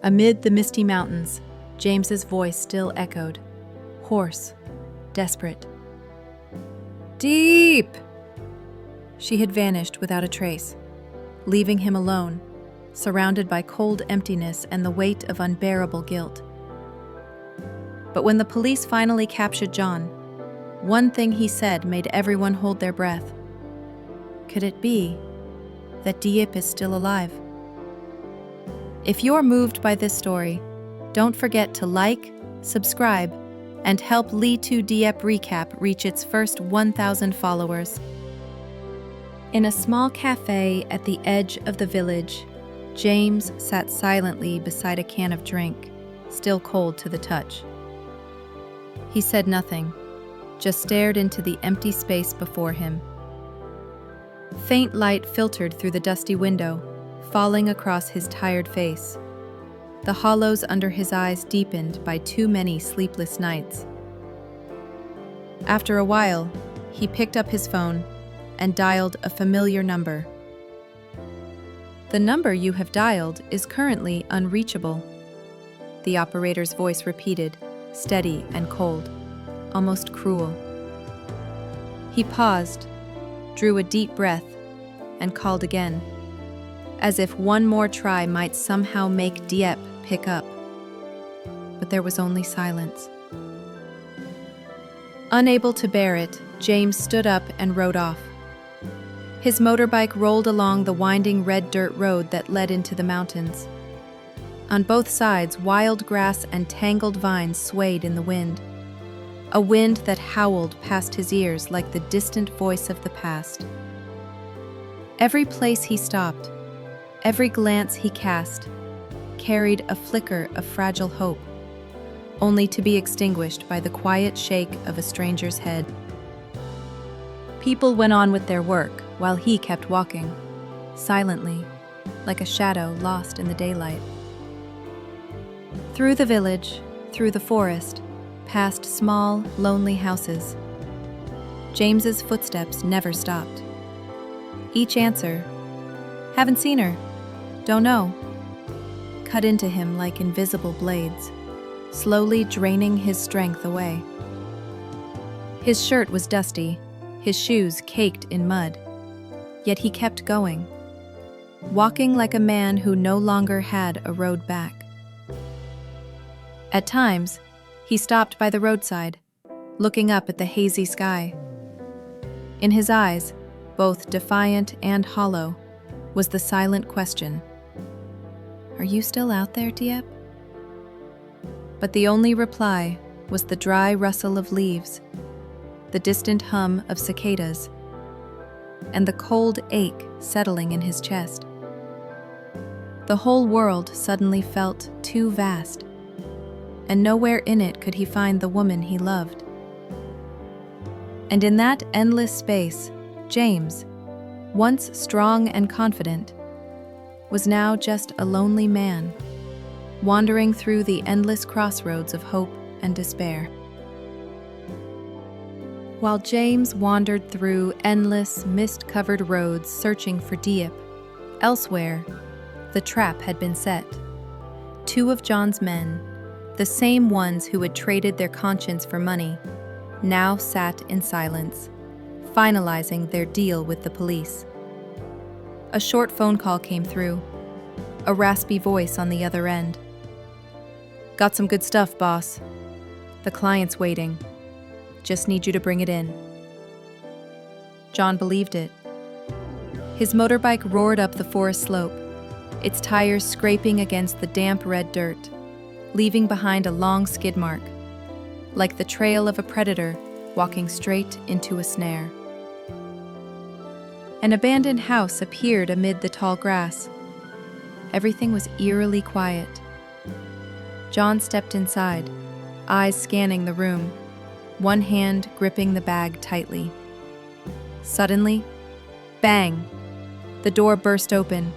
Amid the misty mountains, James's voice still echoed, hoarse, desperate. "Diep!" She had vanished without a trace, leaving him alone, surrounded by cold emptiness and the weight of unbearable guilt. But when the police finally captured John, one thing he said made everyone hold their breath. Could it be that Diep is still alive? If you're moved by this story, don't forget to like, subscribe, and help LYTUDIEP Recap reach its first 1,000 followers. In a small cafe at the edge of the village, James sat silently beside a can of drink, still cold to the touch. He said nothing, just stared into the empty space before him. Faint light filtered through the dusty window, falling across his tired face. The hollows under his eyes deepened by too many sleepless nights. After a while, he picked up his phone and dialed a familiar number. "The number you have dialed is currently unreachable," the operator's voice repeated, steady and cold, almost cruel. He paused, drew a deep breath, and called again, as if one more try might somehow make Diep pick up. But there was only silence. Unable to bear it, James stood up and rode off. His motorbike rolled along the winding red dirt road that led into the mountains. On both sides, wild grass and tangled vines swayed in the wind, a wind that howled past his ears like the distant voice of the past. Every place he stopped, every glance he cast, carried a flicker of fragile hope, only to be extinguished by the quiet shake of a stranger's head. People went on with their work while he kept walking, silently, like a shadow lost in the daylight. Through the village, through the forest, past small, lonely houses. James's footsteps never stopped. Each answer, "Haven't seen her, don't know," cut into him like invisible blades, slowly draining his strength away. His shirt was dusty, his shoes caked in mud, yet he kept going, walking like a man who no longer had a road back. At times, he stopped by the roadside, looking up at the hazy sky. In his eyes, both defiant and hollow, was the silent question, "Are you still out there, Diep?" But the only reply was the dry rustle of leaves, the distant hum of cicadas, and the cold ache settling in his chest. The whole world suddenly felt too vast, and nowhere in it could he find the woman he loved. And in that endless space, James, once strong and confident, was now just a lonely man, wandering through the endless crossroads of hope and despair. While James wandered through endless, mist-covered roads searching for Diep, elsewhere, the trap had been set. Two of John's men, the same ones who had traded their conscience for money, now sat in silence, finalizing their deal with the police. A short phone call came through, a raspy voice on the other end. "Got some good stuff, boss. The client's waiting. Just need you to bring it in." John believed it. His motorbike roared up the forest slope, its tires scraping against the damp red dirt, leaving behind a long skid mark, like the trail of a predator walking straight into a snare. An abandoned house appeared amid the tall grass. Everything was eerily quiet. John stepped inside, eyes scanning the room, one hand gripping the bag tightly. Suddenly, bang! The door burst open,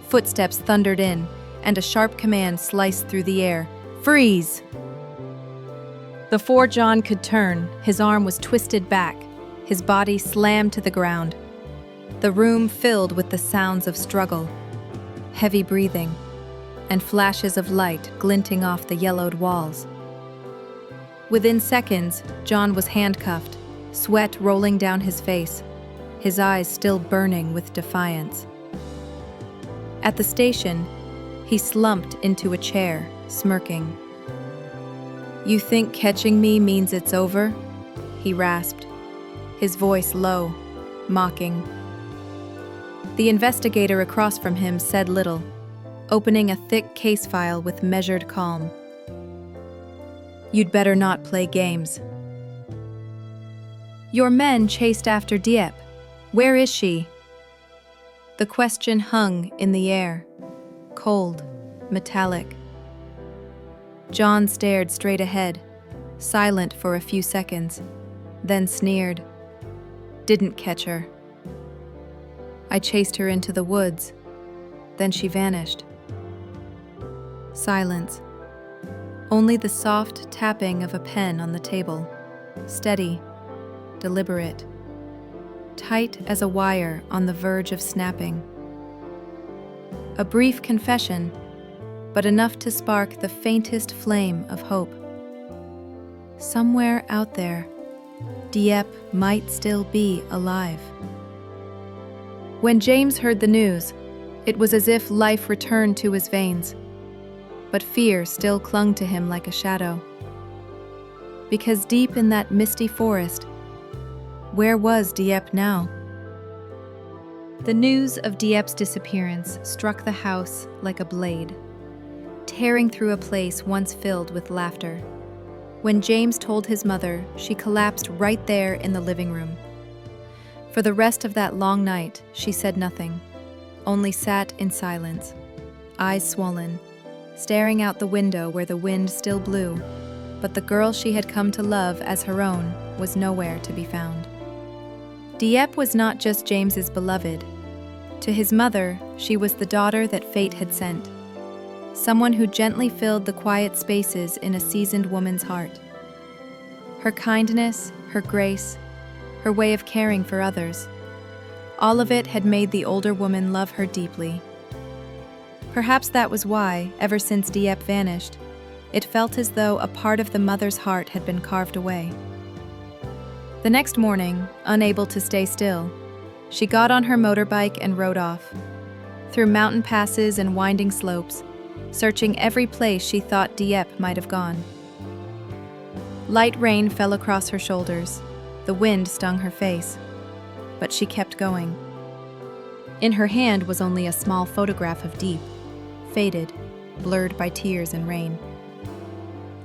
footsteps thundered in, and a sharp command sliced through the air. "Freeze!" Before John could turn, his arm was twisted back, his body slammed to the ground. The room filled with the sounds of struggle, heavy breathing, and flashes of light glinting off the yellowed walls. Within seconds, John was handcuffed, sweat rolling down his face, his eyes still burning with defiance. At the station, he slumped into a chair, smirking. "You think catching me means it's over?" he rasped, his voice low, mocking. The investigator across from him said little, opening a thick case file with measured calm. "You'd better not play games." "Your men chased after Diep. Where is she?" The question hung in the air, cold, metallic. John stared straight ahead, silent for a few seconds, then sneered. "Didn't catch her. I chased her into the woods, then she vanished." Silence. Only the soft tapping of a pen on the table, steady, deliberate, tight as a wire on the verge of snapping. A brief confession, but enough to spark the faintest flame of hope. Somewhere out there, Diep might still be alive. When James heard the news, it was as if life returned to his veins, but fear still clung to him like a shadow. Because deep in that misty forest, where was Diep now? The news of Diep's disappearance struck the house like a blade, tearing through a place once filled with laughter. When James told his mother, she collapsed right there in the living room. For the rest of that long night, she said nothing, only sat in silence, eyes swollen, staring out the window where the wind still blew, but the girl she had come to love as her own was nowhere to be found. Diep was not just James's beloved. To his mother, she was the daughter that fate had sent, someone who gently filled the quiet spaces in a seasoned woman's heart. Her kindness, her grace, her way of caring for others, all of it had made the older woman love her deeply. Perhaps that was why, ever since Diep vanished, it felt as though a part of the mother's heart had been carved away. The next morning, unable to stay still, she got on her motorbike and rode off, through mountain passes and winding slopes, searching every place she thought Diep might have gone. Light rain fell across her shoulders, the wind stung her face, but she kept going. In her hand was only a small photograph of Diep, faded, blurred by tears and rain.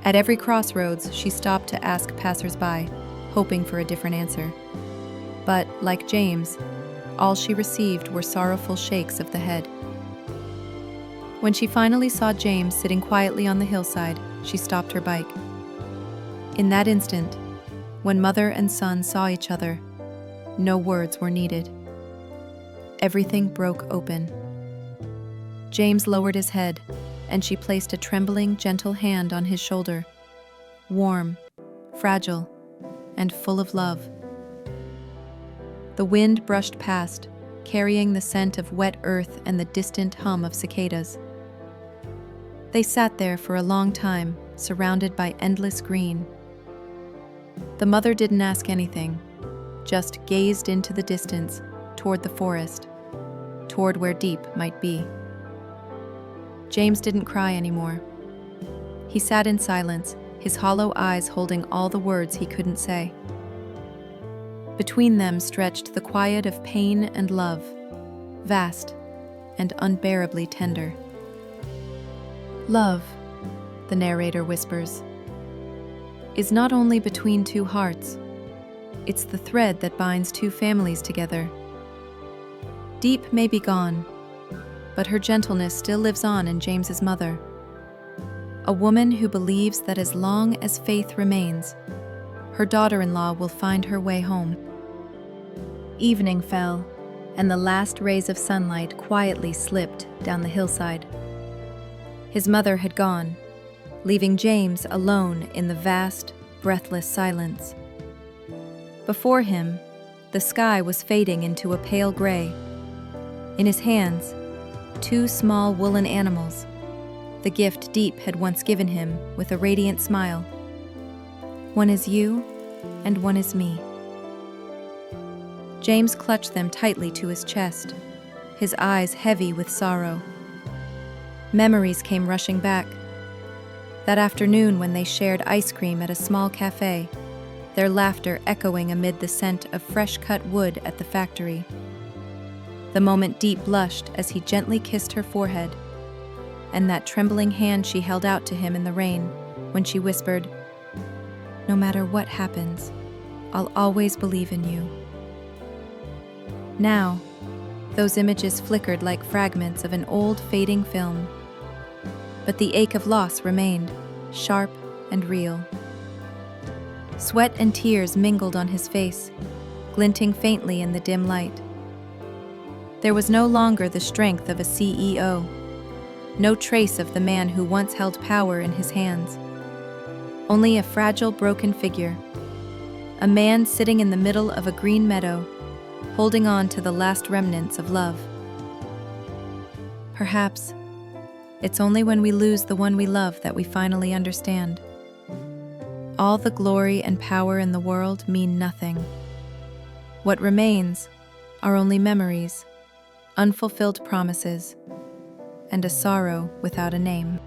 At every crossroads, she stopped to ask passers-by, hoping for a different answer. But, like James, all she received were sorrowful shakes of the head. When she finally saw James sitting quietly on the hillside, she stopped her bike. In that instant, when mother and son saw each other, no words were needed. Everything broke open. James lowered his head, and she placed a trembling, gentle hand on his shoulder, warm, fragile, and full of love. The wind brushed past, carrying the scent of wet earth and the distant hum of cicadas. They sat there for a long time, surrounded by endless green. The mother didn't ask anything, just gazed into the distance, toward the forest, toward where Diep might be. James didn't cry anymore. He sat in silence, his hollow eyes holding all the words he couldn't say. Between them stretched the quiet of pain and love, vast and unbearably tender. Love, the narrator whispers, is not only between two hearts, it's the thread that binds two families together. Diep may be gone, but her gentleness still lives on in James's mother. A woman who believes that as long as faith remains, her daughter-in-law will find her way home. Evening fell, and the last rays of sunlight quietly slipped down the hillside. His mother had gone, leaving James alone in the vast, breathless silence. Before him, the sky was fading into a pale gray. In his hands, two small woolen animals, the gift Diep had once given him with a radiant smile. One is you, and one is me. James clutched them tightly to his chest, his eyes heavy with sorrow. Memories came rushing back. That afternoon when they shared ice cream at a small cafe, their laughter echoing amid the scent of fresh-cut wood at the factory. The moment Diep blushed as he gently kissed her forehead, and that trembling hand she held out to him in the rain when she whispered, "No matter what happens, I'll always believe in you." Now, those images flickered like fragments of an old fading film. But the ache of loss remained, sharp and real. Sweat and tears mingled on his face, glinting faintly in the dim light. There was no longer the strength of a CEO, no trace of the man who once held power in his hands. Only a fragile, broken figure, a man sitting in the middle of a green meadow, holding on to the last remnants of love. Perhaps it's only when we lose the one we love that we finally understand. All the glory and power in the world mean nothing. What remains are only memories, unfulfilled promises, and a sorrow without a name.